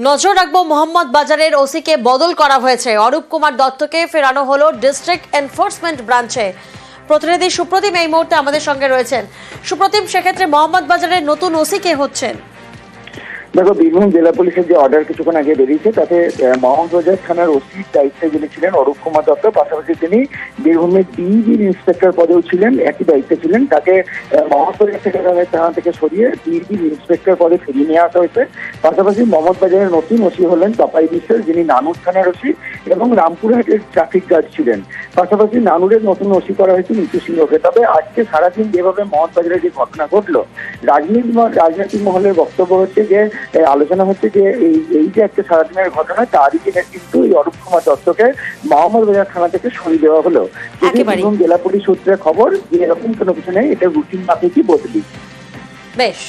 নজর রাখবো মোহাম্মদ বাজারের ওসিকে বদল করা হয়েছে। অরূপ কুমার দত্তকে ফেরানো হলো ডিস্ট্রিক্ট এনফোর্সমেন্ট ব্রাঞ্চে। প্রতিনিধি সুপ্রতিম এই মুহূর্তে আমাদের সঙ্গে রয়েছেন। সুপ্রতিম, সেক্ষেত্রে মোহাম্মদ বাজারের নতুন ওসি কে হচ্ছেন? দেখো, বীরভূম জেলা পুলিশের যে অর্ডার কিছুক্ষণ আগে বেরিয়েছে তাতে মোহনবাজার থানার ওসির দায়িত্বে যিনি ছিলেন অরূপ কুমার দত্ত, পাশাপাশি তিনি বীরভূমের ডিইবির ইন্সপেক্টর পদেও ছিলেন, একই দায়িত্বে ছিলেন। তাকে মোহনবাজার থানা থেকে সরিয়ে ডিইবির ইন্সপেক্টর পদে ফিরিয়ে নিয়ে আসা হয়েছে। পাশাপাশি মোহাম্মদবাজারের নতুন ওসি হলেন তপাই বিশ্বাস, যিনি নানুর থানার ওসি এবং রামপুরহাটের ট্রাফিক গার্ড ছিলেন। পাশাপাশি নানুরের নতুন ওসি করা হয়েছে নিতু সিংহকে। তবে আজকে সারাদিন যেভাবে মোহনবাজারের যে ঘটনা ঘটলো, রাজনৈতিক মহলের বক্তব্য হচ্ছে যে আলোচনা হচ্ছে যে এই যে একটা সারাদিনের ঘটনা, তারই দিনে কিন্তু এই অরূপ কুমার দত্তকে মোহাম্মদবাজার থানা থেকে সরিয়ে দেওয়া হলো। বীরভূম জেলা পুলিশ সূত্রে খবর যে এরকম কোনো কিছু নেই, এটা রুটিন মাফিকই বদলি। বেশ।